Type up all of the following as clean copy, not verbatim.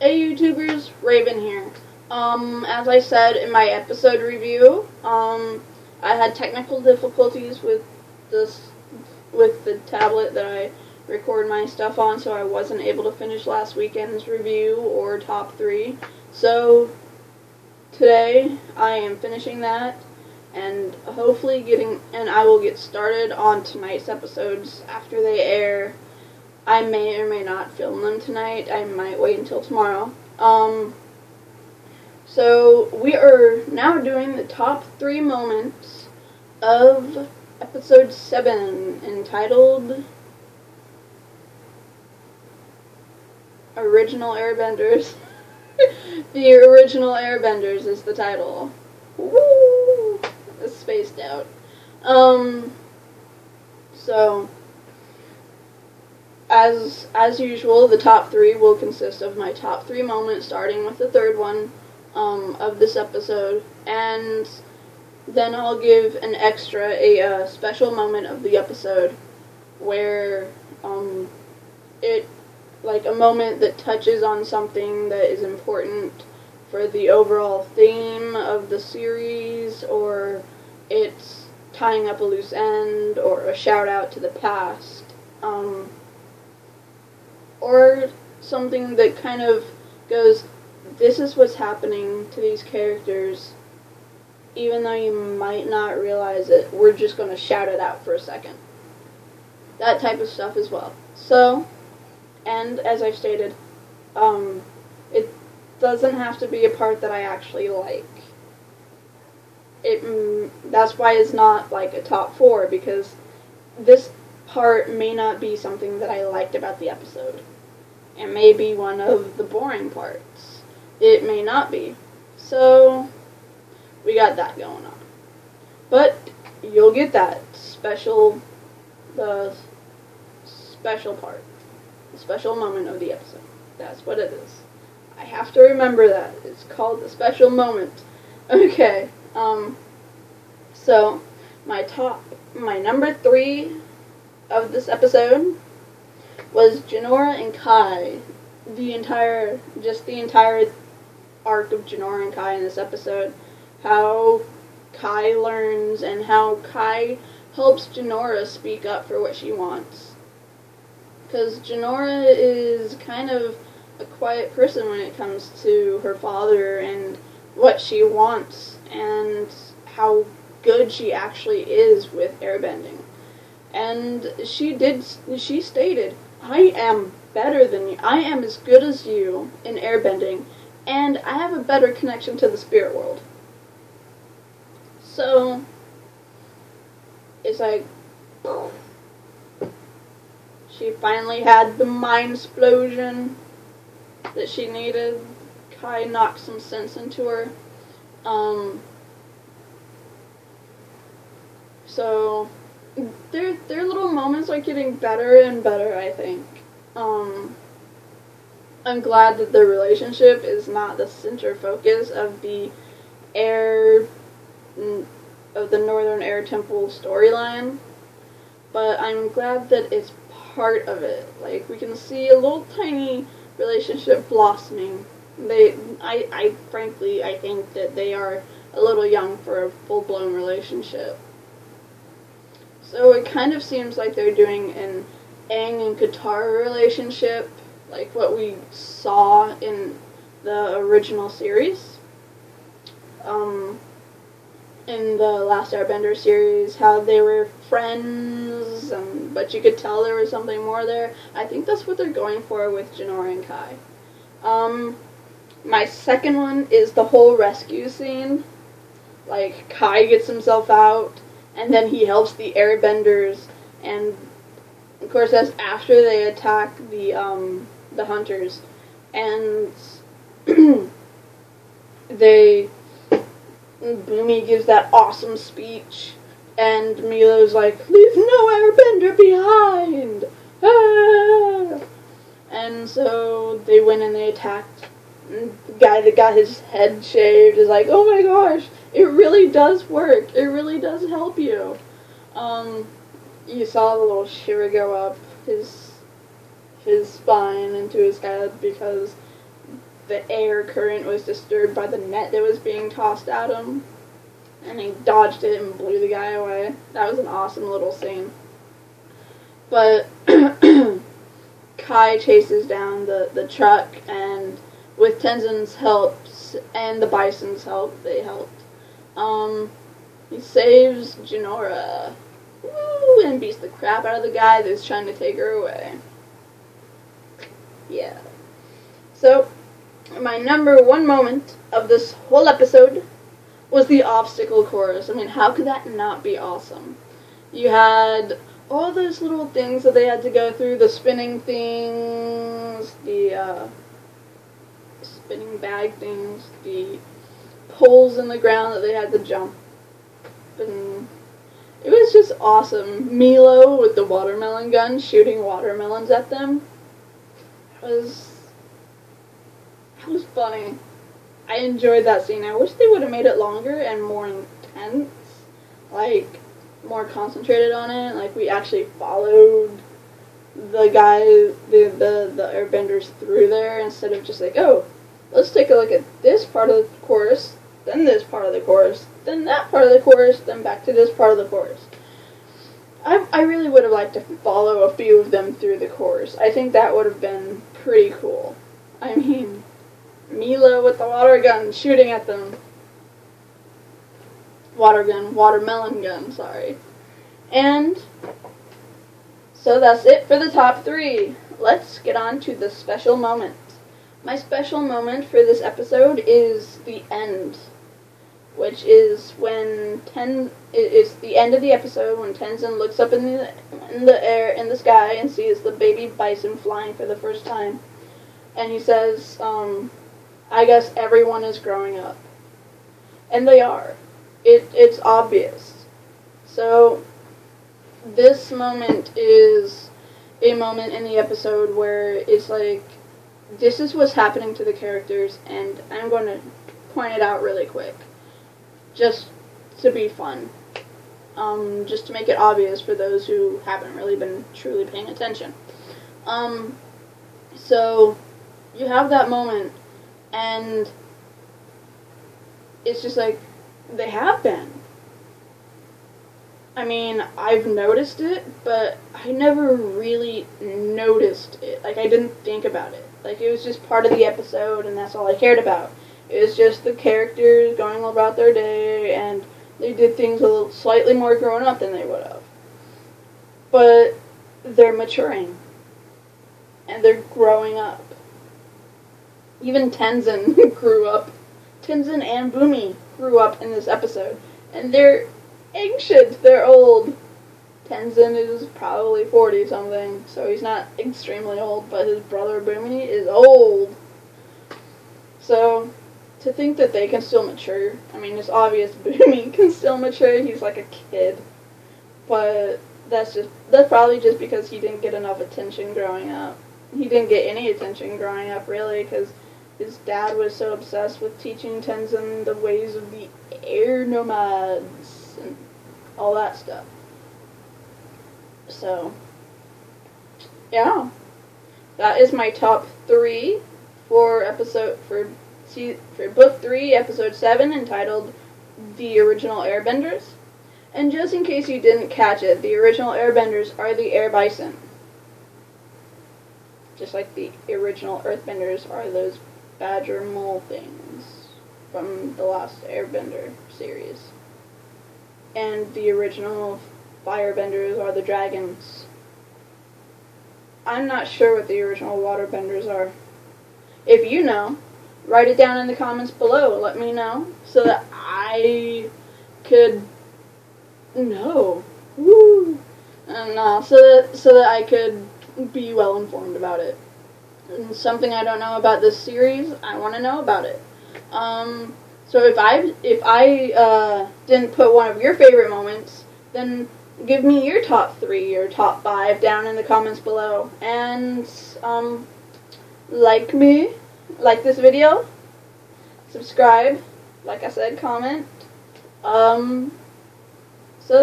Hey YouTubers, Raven here. As I said in my episode review, I had technical difficulties with the tablet that I record my stuff on, so I wasn't able to finish last weekend's review or top 3. So today I am finishing that and hopefully I will get started on tonight's episodes after they air. I may or may not film them tonight. I might wait until tomorrow. So we are now doing the top 3 moments of episode 7, entitled Original Airbenders. The Original Airbenders is the title. Woo! It's spaced out. So as usual, the top 3 will consist of my top 3 moments, starting with the third one of this episode, and then I'll give an extra, a special moment of the episode where like a moment that touches on something that is important for the overall theme of the series, or it's tying up a loose end, or a shout out to the past. Or something that kind of goes, this is what's happening to these characters, even though you might not realize it, we're just going to shout it out for a second. That type of stuff as well. So, and as I've stated, it doesn't have to be a part that I actually like. That's why it's not like a top 4, because this part may not be something that I liked about the episode. It may be one of the boring parts. It may not be. So, we got that going on. But, you'll get that the special part. The special moment of the episode. That's what it is. I have to remember that. It's called the special moment. Okay, so, my number 3 of this episode was Jinora and Kai. The entire arc of Jinora and Kai in this episode. How Kai learns and how Kai helps Jinora speak up for what she wants. Because Jinora is kind of a quiet person when it comes to her father and what she wants and how good she actually is with airbending. And she stated, I am better than you. I am as good as you in airbending, and I have a better connection to the spirit world. So, it's like, she finally had the mind explosion that she needed. Kai knocked some sense into her. So, their little moments are getting better and better, I think. I'm glad that their relationship is not the center focus of the Northern Air Temple storyline, but I'm glad that it's part of it. Like, we can see a little tiny relationship blossoming. Frankly, I think that they are a little young for a full-blown relationship. So it kind of seems like they're doing an Aang and Katara relationship, like what we saw in the original series. In the Last Airbender series, how they were friends, but you could tell there was something more there. I think that's what they're going for with Jinora and Kai. My second one is the whole rescue scene. Like, Kai gets himself out, and then he helps the airbenders, and of course that's after they attack the hunters, and Boomy gives that awesome speech, and Milo's like, leave no airbender behind! Ah! And so they went and they attacked. And the guy that got his head shaved is like, oh my gosh, it really does work. It really does help you. You saw the little shiver go up his spine into his head because the air current was disturbed by the net that was being tossed at him. And he dodged it and blew the guy away. That was an awesome little scene. But Kai chases down the truck, and with Tenzin's help and the Bison's help, they helped. He saves Jinora. Woo! And beats the crap out of the guy that's trying to take her away. Yeah. So, my number one moment of this whole episode was the obstacle course. I mean, how could that not be awesome? You had all those little things that they had to go through, the spinning things, the spinning bag things, the poles in the ground that they had to jump. And it was just awesome. Milo with the watermelon gun shooting watermelons at them. That was funny. I enjoyed that scene. I wish they would have made it longer and more intense. Like, more concentrated on it. Like, we actually followed the guy, the airbenders through there, instead of just like, oh, let's take a look at this part of the course, then this part of the course, then that part of the course, then back to this part of the course. I really would have liked to follow a few of them through the course. I think that would have been pretty cool. I mean, Milo with the water gun shooting at them. Watermelon gun, sorry. And so that's it for the top 3. Let's get on to the special moment. My special moment for this episode is the end, which is when it's the end of the episode when Tenzin looks up in the air, in the sky, and sees the baby bison flying for the first time. And he says, I guess everyone is growing up. And they are. It's obvious. So, this moment is a moment in the episode where it's like, this is what's happening to the characters, and I'm going to point it out really quick. Just to be fun. Just to make it obvious for those who haven't really been truly paying attention. So, you have that moment, and it's just like, they have been. I mean, I've noticed it, but I never really noticed it. Like, I didn't think about it. Like, it was just part of the episode, and that's all I cared about. It was just the characters going about their day, and they did things a little slightly more grown up than they would have. But they're maturing. And they're growing up. Even Tenzin grew up. Tenzin and Bumi grew up in this episode. And they're ancient. They're old. Tenzin is probably 40-something, so he's not extremely old, but his brother Bumi is old. So, to think that they can still mature, I mean, it's obvious Bumi can still mature. He's like a kid. But that's probably just because he didn't get enough attention growing up. He didn't get any attention growing up, really, because his dad was so obsessed with teaching Tenzin the ways of the air nomads and all that stuff. So, yeah. That is my top 3 for book 3, episode 7, entitled The Original Airbenders. And just in case you didn't catch it, the original airbenders are the air bison. Just like the original earthbenders are those badger mole things from the last Airbender series. And the original firebenders are the dragons. I'm not sure what the original waterbenders are. If you know, write it down in the comments below. Let me know so that I could know. Woo! And so that I could be well informed about it. And something I don't know about this series, I want to know about it. So if I didn't put one of your favorite moments, then give me your top 3 or top 5 down in the comments below. And like this video, subscribe, like I said, comment. So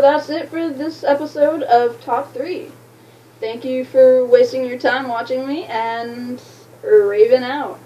that's it for this episode of Top 3. Thank you for wasting your time watching me, and Raven out.